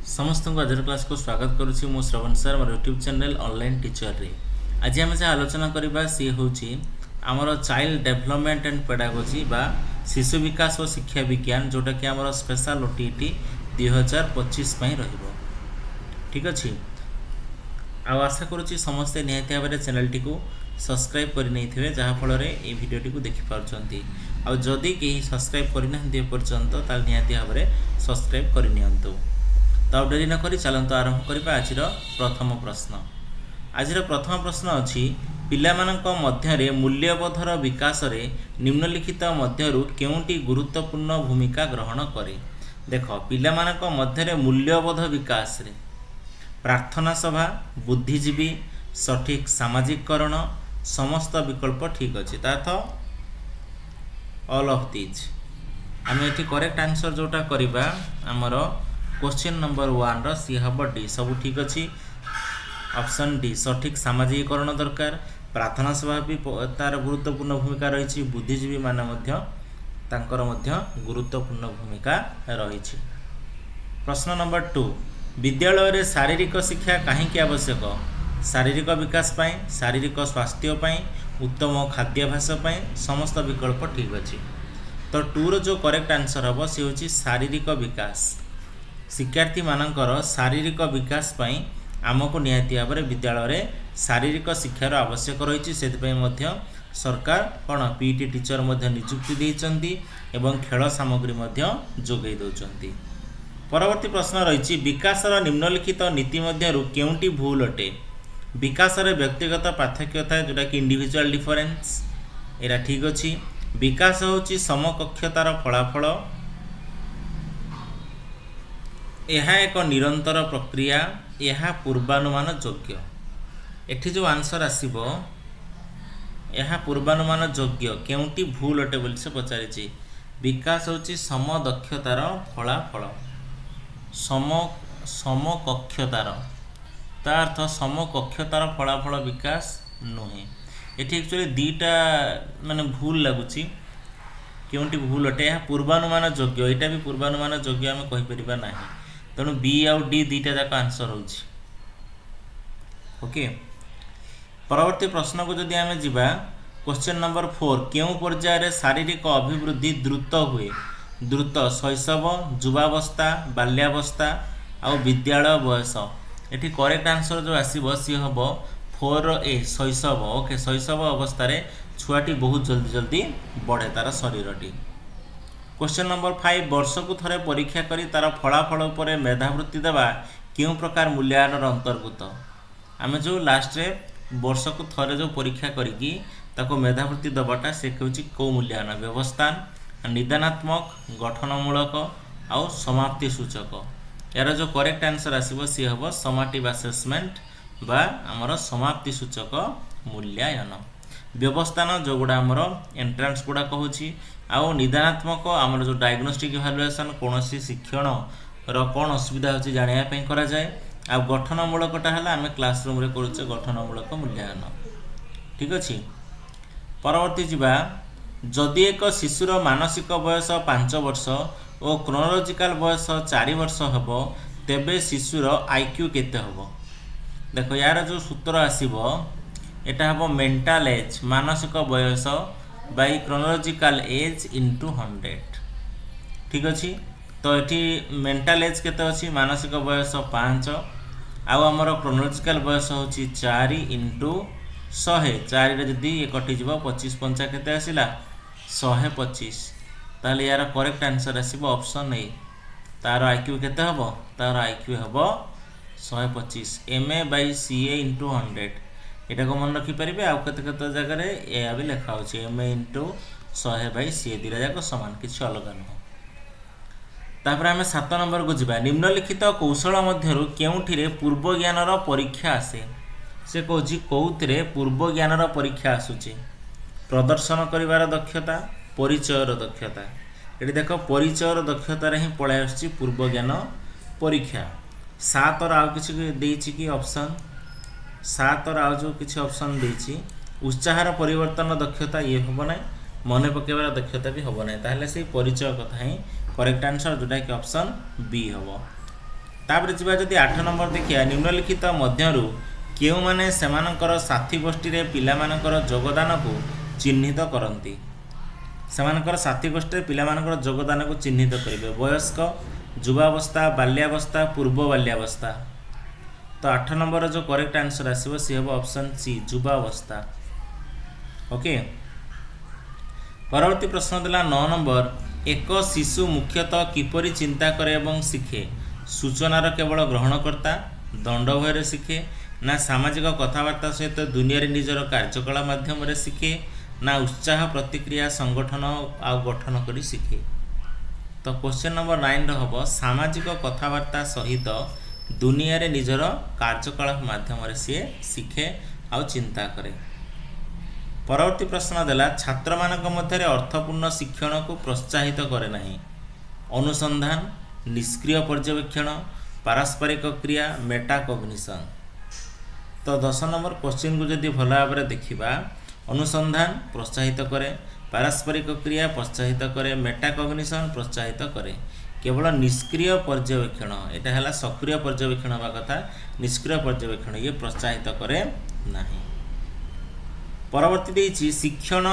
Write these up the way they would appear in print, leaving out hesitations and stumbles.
समस्त को आज क्लास को स्वागत करुच्ची मु श्रवण सर मोर यूट्यूब चैनल ऑनलाइन टीचर रे। आज आम जहाँ आलोचना करवा सी हूँ आमर चाइल्ड डेवलपमेंट एंड पेडागोजी बा शिशु विकास और शिक्षा विज्ञान जोटा कि आमर स्पेशल ओटीटी 2025 रहिबो। ठीक अच्छे आशा करुच्ची समस्ते निहाती भाव में चैनल टी को सब्सक्राइब करने जहाँ फल ये भिडियो को देखिपार्टी आदि कहीं सब्सक्राइब करना पर्यंत निहाती भाव में सब्सक्राइब करनी। तो डेरी नक चलते आरंभ करवा आज प्रथम प्रश्न। आज प्रथम प्रश्न अच्छी पिलामानक मध्यरे मूल्यबोधर विकास रे निम्नलिखित मध्यरु केउंटी गुरुत्वपूर्ण भूमिका ग्रहण करे। देख पिलामानक मध्यरे मूल्यबोध विकास रे प्रार्थना सभा बुद्धिजीवी सठिक सामाजिकरण समस्त विकल्प ठीक अच्छे तो ऑल ऑफ दिस आम ये करेक्ट आंसर जोटा करवा आमर क्वेश्चन नंबर 1 रो सी हम डी सब ठीक अच्छी। ऑप्शन डी सठिक सामाजिकरण दरकार प्रार्थना सभा भी तार गुरुत्वपूर्ण भूमिका रही बुद्धिजीवी मान गुरुत्वपूर्ण भूमिका रही। प्रश्न नंबर 2 विद्यालय रे शारीरिक शिक्षा कहीं आवश्यक शारीरिक विकास पाई शारीरिक स्वास्थ्य पाई उत्तम खाद्याभ्यास पाई समस्त विकल्प ठीक अच्छे। तो 2 रो जो करेक्ट आंसर हम सी हूँ शारीरिक विकास शिक्षार्थी मानकर शारीरिक विकास पाई आमको निहाती भाव में विद्यालय रे शारीरिक शिक्षार आवश्यक रही से सरकार कौन पीटी टीचर नियुक्ति देइचंती एवं खेल सामग्री जोगई दौरान। परवर्ती प्रश्न रही विकासर निम्नलिखित नीति मध्यरु केउंटी भूल अटे। विकास रे व्यक्तिगत पार्थक्य था जोटा कि इंडिविजुअल डिफरेंस एरा ठीक अच्छी। विकास होची समकक्षतार फलाफल यह एक निरंतर प्रक्रिया यह पूर्वानुमान योग्य। एठी जो आंसर आसीबो यह पूर्वानुमान योग्य केउंटी भूल अटे बोली से पचारिछि। विकास होची समदक्षतार फलाफल समकक्षतार ता अर्थ समकक्षतार फलाफल विकास नुहे। एठी एक्चुअली दीटा माने भूल लगुची केउंटी भूल अटे यह पूर्वानुमान योग्य एटा भी पूर्वानुमान योग्य आम कहि परिबा नाही तेणु बी आउ डी दीटा जाक आंसर होची। ओके परवर्ती प्रश्न को जदि आमे जिबा क्वेश्चन नंबर 4 केउ पर्याय रे शारीरिक अभिवृद्धि द्रुत हुए द्रुत शैशव युवावस्था बाल्यावस्था आ विद्यालय बयस। एठी करेक्ट आंसर जो आसीबो सी हबो 4A शैशव। ओके शैशव अवस्था रे छुआटी बहुत जल्दी जल्दी बढ़े तार शरीरटी। क्वेश्चन नंबर 5 वर्ष को थरे परीक्षा करी तार फलाफल उपर मेधावृत्ति देवा क्यों प्रकार मूल्यांकन अंतर्भुत। आम जो लास्ट रे वर्ष को थरे जो परीक्षा करी ताको मेधावृत्ति दबाटा से कहूँ कौ मूल्यांकन व्यवस्थान निदानात्मक गठनमूलक आउ समाप्ति सूचक। यार जो करेक्ट आंसर आसीबो सी हबो समाटिव असेसमेंट बा आमर समाप्ति सूचक मूल्यांकन। व्यवस्थान जो गुड़ा आमर एंट्रांस गुड़ा कहूँ आउ निदानात्मक आमर जो डायग्नोस्टिक इभालुएसन कौन शिक्षण कौन असुविधा होची जानिया करा जाए। आ गठनमूलकटा है आम क्लासरूम रे करुचे गठनमूलक मूल्यांकन ठीक अच्छे। परवर्ती जीवा जदि एक शिशुर मानसिक बयस 5 वर्ष और क्रोनोलॉजिकल बयस 4 वर्ष हेबो तेबे शिशुर आईक्यू केते हेबो। देखो यार जो सूत्र आसीबो एटा हेबो मेंटल एज मानसिक बयस बाई क्रोनोलॉजिकल एज इंटू 100 ठीक अच्छे। तो ये मेंटल एज केते अच्छी मानसिक बयस 5 आउ आमर क्रोनोलॉजिकल बयस होची 4 इंटू 100 4 रे जदी ये कटिଯିବ 25 पंचा केते आसिला 125 ताले यार करेक्ट आंसर आसीबो ऑप्शन ए। तार आईक्यू केते हबो तार आईक्यू हबो 125 MA बाई CA इंटू 100 एटा को मन रखी पारे आउ केते केते जगह रे ए भी लिखा होची MA इंटू 100 बाई CA दिरा जाक समान किछि अलग न। तापर आमे 7 नंबर को जिबा निम्नलिखित कौशल मध्यरु केउठिरे पूर्व ज्ञानर परीक्षा आसे। से कहूँ कौथिरे पूर्व ज्ञानर परीक्षा आसुची प्रदर्शन करिवार दक्षता परिचयर दक्षता। ये देख परिचयर दक्षतार ही पळाइ आसुची पूर्व ज्ञान परीक्षा। 7 और आउ किछि देइछि कि ऑप्शन 7 और आउ जो किछि ऑप्शन देइछि उत्साहर परिवर्तन दक्षता ये होबो नै मन पकेबार दक्षता भी होबो नै ताहले से परिचय कथा ही करेक्ट आंसर जोटा कि ऑप्शन बी हम। तापर जी जदि 8 नंबर देखिए निम्नलिखित मध्यरु केउ माने सेमानकर साथी गोष्ठी रे पिलामानकर योगदान को चिन्हित करती सेमानकर साथी गोष्ठी रे पिलामानकर योगदान को चिन्हित करेंगे वयस्क युवावस्था बाल्यावस्था पूर्व बाल्यावस्था। तो 8 नंबर जो करेक्ट आंसर आसो सी हम ऑप्शन सी युवावस्था। ओके परवर्ती प्रश्न देला 9 नंबर एक शिशु मुख्यतः किपरि चिंता करे एवं शिखे सूचनार केवल ग्रहणकर्ता दंड भय शिखे ना सामाजिक कथबार्ता सहित दुनिया रे निजर कार्यकला माध्यम रे शिखे ना उत्साह प्रतिक्रिया संगठन आ गठन करी शिखे। तो क्वेश्चन नंबर 9 हम सामाजिक कथबार्ता सहित दुनिया रे निजर कार्यकलाप माध्यम रे सी शिखे आ चिंता करे। परवर्ती प्रश्न देला छात्र मानक मध्य अर्थपूर्ण शिक्षण को प्रोत्साहित करे नहीं अनुसंधान निष्क्रिय पर्यवेक्षण पारस्परिक क्रिया मेटा कॉग्निशन। तो 10 नंबर क्वेश्चन को जदि भल भाव में देखा अनुसंधान प्रोत्साहित करे पारस्परिक क्रिया प्रोत्साहित करे मेटा कॉग्निशन प्रोत्साहित करे केवल निष्क्रिय पर्यवेक्षण यहाँ है सक्रिय पर्यवेक्षण हवा कथा निष्क्रिय पर्यवेक्षण ये प्रोत्साहित करे नहीं। परवर्ती देछि शिक्षण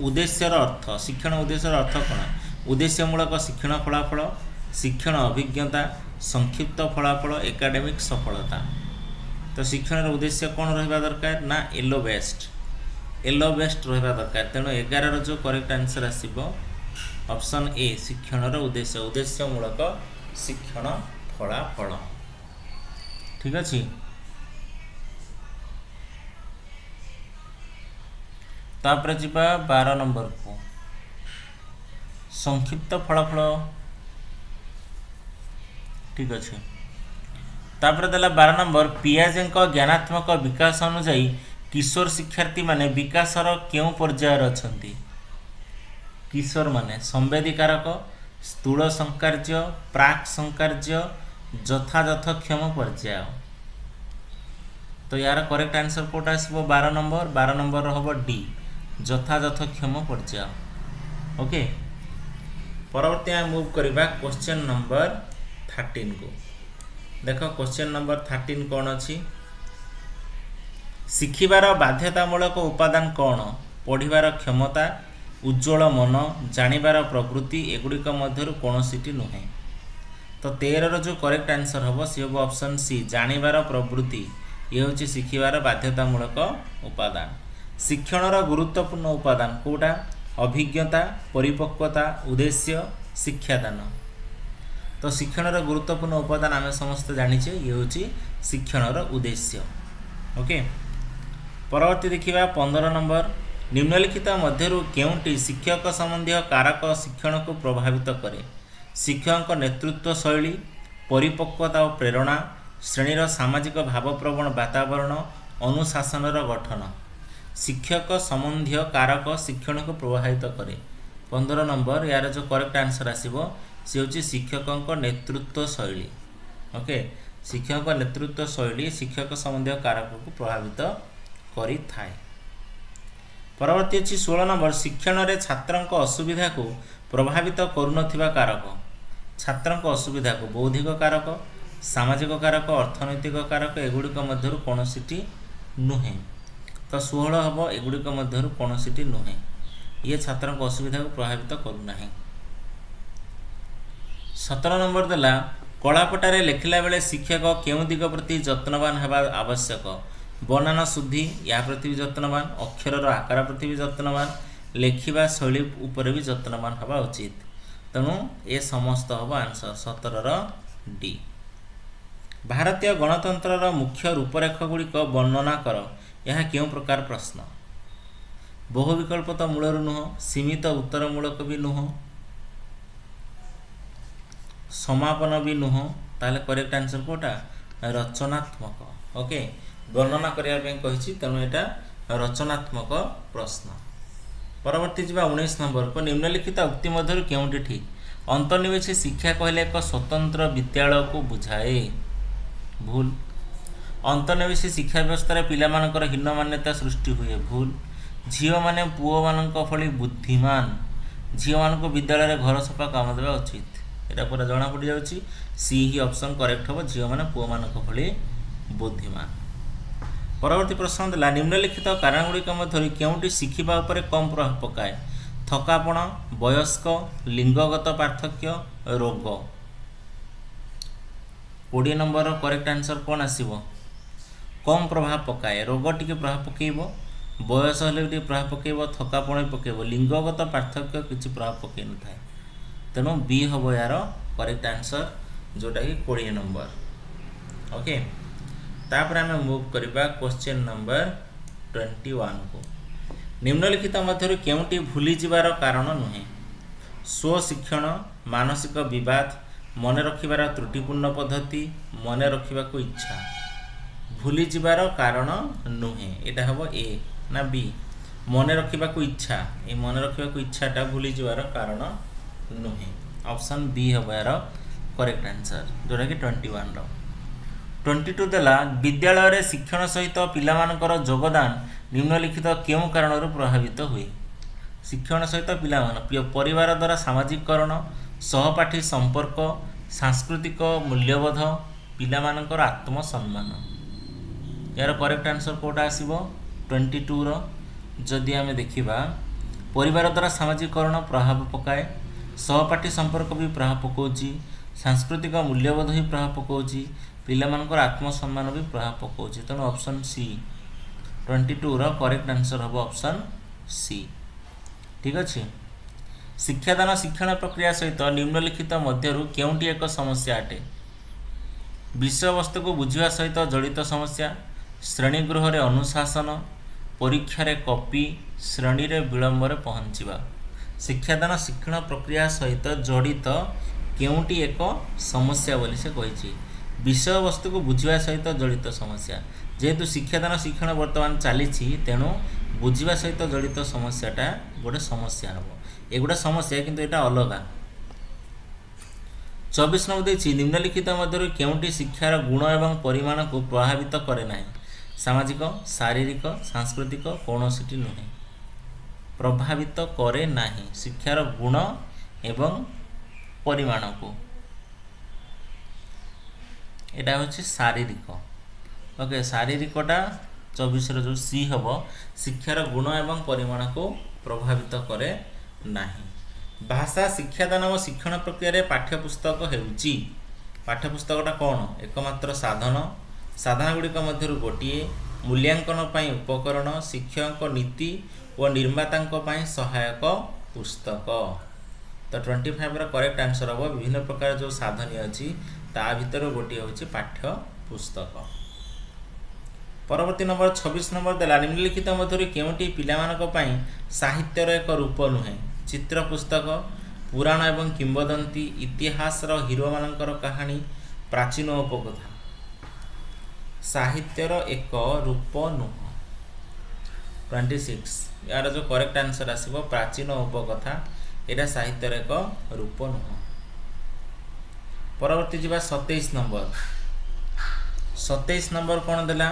उद्देश्यर अर्थ शिक्षण उद्देश्यर अर्थ कौन उद्देश्यमूलक शिक्षण फलाफल शिक्षण अभिज्ञता संक्षिप्त फलाफल एकाडेमिक सफलता। तो शिक्षण उद्देश्य कौन रहा दरकार ना एलो बेस्ट रहा दरकार तेणु 11 जो करेक्ट आंसर आसो ऑप्शन ए शिक्षण उद्देश्य उद्देश्यमूलक शिक्षण फलाफल। ठीक अच्छे तापर जीवा 12 नंबर को संक्षिप्त फलाफल। ठीक अच्छे तापर देला 12 नंबर पियाजे ज्ञानात्मक विकास अनुजाई किशोर शिक्षार्थी माने विकासर केउ पर्यायर अछंती किशोर माने संवेदीकारक स्थूल संकार्य प्राक संकार्य यथायथक्षम पर्याय। तो यार करेक्ट आंसर कोटा आसबो 12 नंबर हम डी यथायथक्षम पर्याय। ओके परवर्ती आम मूव करवा क्वेश्चन नंबर 13 को देख क्वेश्चन नंबर 13 कौन अच्छी शिखिबार बाध्यतामूलक उपादान कौन पढ़िबार क्षमता उज्ज्वल मन जानिबार प्रवृत्ति एगुड़िक मध्य कौनसीटी नुहे। तो 13 जो करेक्ट आंसर हम सी हम ऑप्शन सी जानिबार प्रवृत्ति ये हूँ शिखिबार बाध्यतामूलक उपादान। शिक्षणर गुरुत्वपूर्ण उपादान कोटा अभिज्ञता परिपक्वता उद्देश्य शिक्षादान। तो शिक्षणर गुरुत्वपूर्ण उपादान आम समस्त जानिचे ये हूँ शिक्षणर उद्देश्य। ओके परवर्ती देखिए 15 नंबर निम्नलिखित मध्यरु केउंटी शिक्षक संबंधी कारक शिक्षण को प्रभावित करे शिक्षक नेतृत्व शैली परिपक्वता और प्रेरणा श्रेणीर सामाजिक भावप्रवण वातावरण अनुशासनर गठन। शिक्षक संबंधी कारक शिक्षण को प्रभावित करे 15 नंबर यार जो करेक्ट आंसर आसो सी हूँ शिक्षक नेतृत्व शैली। ओके शिक्षक नेतृत्व शैली शिक्षक संबंधी कारक को प्रभावित करि थाए। परवर्ती अच्छी 16 नंबर शिक्षण रे छात्रों असुविधा को प्रभावित करुनथिबा कारक छात्रों असुविधा को बौद्धिक कारक सामाजिक कारक अर्थनैतिक कारक एगुड़िक मध्यरु कौनसीटी नुहे। तो 16 हम एगुड़िक मध्यरु कौनसीटी नुहे ये छात्रों असुविधा को प्रभावित करूना। 17 नंबर देला कलापटारे लेखिला बेले शिक्षक केउं दिग प्रति यत्नवान हेबा आवश्यक बनान शुद्धि या प्रति भी यत्नवान अक्षर आकार प्रति भी यत्नवान लेखिबा शैली उपर भी यत्नवान हवा उचित। तेणु ए समस्त हम आंसर 17 डी। भारतीय गणतंत्र मुख्य रूपरेख गुड़िक वर्णना कर यह क्यों प्रकार प्रश्न बहु विकल्प तो मूलर नुह सीमित उत्तर मूलक भी नुह समापन भी नुह ताले करेक्ट आंसर कोटा रचनात्मक। ओके वर्णना करने कही तेणु यहाँ रचनात्मक प्रश्न। परवर्ती जीवा 19 नंबर को निम्नलिखित उक्ति मध्य केउंटी ठीक अंतर्निवेशी शिक्षा कहले एक स्वतंत्र विद्यालय को बुझाए भूल। अंतर्निवेशी शिक्षा व्यवस्था पिलामानकर हीन मान्यता सृष्टि हुए भूल। झील माने पुओ मानक भली बुद्धिमान झील मान विद्यालय घर सफा काम देवा उचित एटा पूरा जना पड़ जाउची सी ही ऑप्शन करेक्ट हो झियो माने पुओ मानक भली बुद्धिमान। परवर्ती प्रश्न देला निम्नलिखित कारण गुड़िक मध्य केउंटी शिखिबा उपरे कम प्रभाव पकाए थकापण वयस्क लिंगगत पार्थक्य रोग 20 नंबर करेक्ट आंसर कौन आसीबो कम प्रभाव पकाए रोग टिके प्रभाव पकेइबो बयस हेले टिके प्रभाव पकेइबो थकापण पकेइबो लिंगगत पार्थक्य किछि प्रभाव पकेइ न थाए तेनो बी हबो यार करेक्ट आंसर जोटा कि 20 नंबर। ओके तापर आमे मूव करबा क्वेश्चन नंबर 21 को निम्नलिखित मध्य केउंटी भूली जिबार कारण नुहे स्व शिक्षण मानसिक विवाद मन रखिबार त्रुटिपूर्ण पद्धति मन रखिबा को इच्छा भूली जिबार कारण नुहे एटा हबो ए ना बी मन रखिबा को इच्छा ए मन रखिबा को इच्छाटा भूली जिबार कारण नुहे ऑप्शन बी हबो यार करेक्ट आंसर जोटा कि 21 रो 22 देला विद्यालय रे शिक्षण सहित पिला मानकर योगदान निम्नलिखित केउ कारण प्रभावित हुए शिक्षण सहित पिला मान परिवार द्वारा सामाजिकरण सहपाठी संपर्क सांस्कृतिक मूल्यबोध पिला मानकर आत्मसम्मान यार करेक्ट आंसर कोटा आसीबो 22 रो जदि आमे देखिबा परिवार द्वारा सामाजिकरण प्रभाव पकाए सहपाठी संपर्क भी प्रभाव पकाउची सांस्कृतिक मूल्यबोध भी प्रभाव पकाउची पिला मानकर आत्मसम्मान भी प्रभाव पकाउची तेणु ऑप्शन सी 22 रो करेक्ट आंसर हबो ऑप्शन सी। ठीक अछि शिक्षादान शिक्षण प्रक्रिया सहित निम्नलिखित मध्यरु केउंटी एक समस्या अटे विषय वस्तु को बुझिवा सहित जड़ित समस्या श्रेणीगृह रे अनुशासन परीक्षा रे कॉपी श्रेणी रे विलंब रे पहुंचीबा शिक्षादान शिक्षण प्रक्रिया सहित जड़ित केउंटी एक समस्या बोली से कहिछि विषय वस्तु को बुझिवा सहित जड़ित समस्या जेहेतु शिक्षादान शिक्षण वर्तमान चली तेणु बुझिवा सहित जड़ित समस्याटा गोटे समस्या हम एगुड़ा समस्या किंतु एटा अलग 24 नंबर देछि निम्नलिखित मध्य केउंटी शिक्षार गुण एवं परिमाण को प्रभावित करे नाही सामाजिक शारीरिक सांस्कृतिक कौनसिटी नुहे प्रभावित करे नाही शिक्षार गुण एवं परिमाण को एटा होछि शारीरिक ओके शारीरिकटा 24 रो जो सी हबो शिक्षार गुण एवं परिमाण को प्रभावित करे नाही। भाषा शिक्षादान और शिक्षण प्रक्रिया रे पाठ्यपुस्तक हेउची पाठ्यपुस्तकटा कौन एकमात्र साधन साधन गुड़िक मध्य गोटे मूल्यांकन पई उपकरण शिक्षक नीति और निर्माता पई सहायक पुस्तक तो 25 रो करेक्ट आंसर हबो विभिन्न प्रकार जो साधन अछि ता भीतर गोटे होछि पाठ्य पुस्तक। परवर्ती नंबर 26 नंबर देला निम्नलिखित मध्य केउंटी पिला मानक पई साहित्यर एक रूप नुहे चित्र पुस्तक पुराण एवं किंवदंती इतिहास रो हीरो मानकर कहानी प्राचीन उपकथा साहित्यर एक रूप नुह 26 यार जो करेक्ट आंसर आसीबो प्राचीन उपकथा एटा साहित्यर एक रूप नुह। परवर्ती जीवा 27 नंबर कौन देला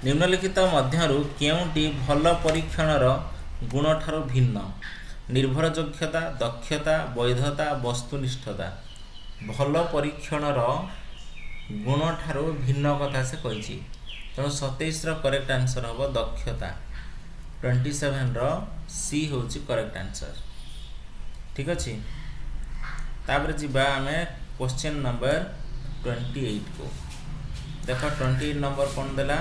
निम्नलिखित मध्यरु केउंटी भल परीक्षणर गुण ठारू भिन्न निर्भरयोग्यता दक्षता वैधता वस्तुनिष्ठता भल परीक्षणर गुण ठारू भिन्न कथा से कहिछि तेणु 27 रो करेक्ट आंसर हबो दक्षता 27 रो सी होछि करेक्ट आंसर। ठीक अछि तापर जीवा हमें क्वेश्चन नंबर 28 को देखो 28 नंबर कौन देला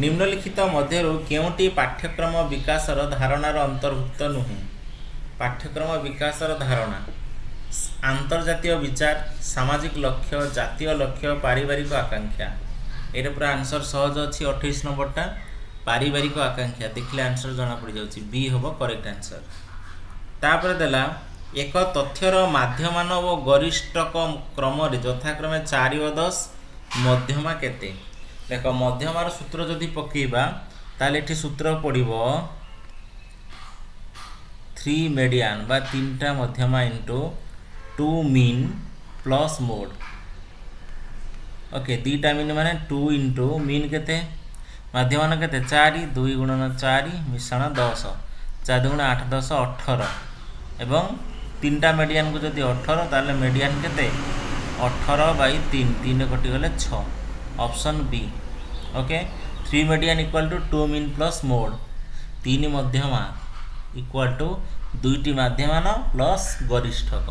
निम्नलिखित मध्यरु केउंटी पाठ्यक्रम विकासर धारणार अंतर्भुक्त नुहे पाठ्यक्रम विकासर धारणा अंतर्जातीय विचार सामाजिक लक्ष्य जातीय लक्ष्य पारिवारिक आकांक्षा एटा पूरा आंसर सहज अछि 28 नंबरटा पारिवारिक आकांक्षा देखले आंसर जना पड़ जाउछि बी होबो करेक्ट आंसर। तापर देला एक तथ्यर माध्यमान और गरिष्ठ क्रम यथाक्रमे 4 और 10 मध्यमा केते देख मध्यमार सूत्र जदि पकेबा ताले एठी सूत्र पड़िबो 3 मीडियन बा 3टा मध्यमा into 2 mean plus mode okay 2टा मीन माने 2 इनटू मीन केते मध्यमान केते 4 2 गुणन 4 मिश्रण 10 4 गुण 8 10 18 एवं तीनटा मेडियान को जदि 18 ताले मेडियान केते 18/3 3 कटिगले 6 option B. Okay 3 median equal to 2 mean plus mode 3 मध्यमा इक्वल टू 2टी माध्यमान प्लस गरिष्ठक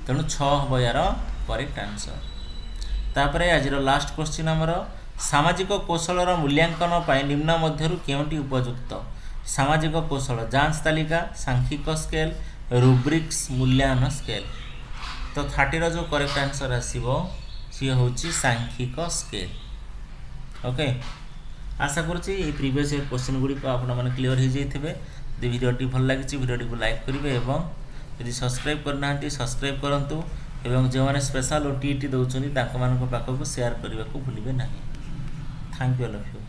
तेणु 6 हम यार करेक्ट आंसर। तापरे आज लास्ट क्वेश्चन हमर सामाजिक कौशलर मूल्यांकन पाई निम्न मध्यरु केउंटी उपयुक्त सामाजिक कौशल जांच तालिका सांख्यिक स्केल रुब्रिक्स मूल्यांकन स्केल। तो 30 जो करेक्ट आंसर आसीबो सी होची सांख्यिक स्केल। ओके आशा करुच्ची ये प्रीवियस ईयर क्वेश्चन गुड़ी को आपण मैंने क्लियर हो जाइए। यदि वीडियोटी भल लगी वीडियोटी को लाइक करेंगे और यदि सब्सक्राइब करना सब्सक्राइब करूँ एवं जो मैंने स्पेशल ओटीटी दौरान पाखक शेयर करने को भूलिए ना। Thank you all of you.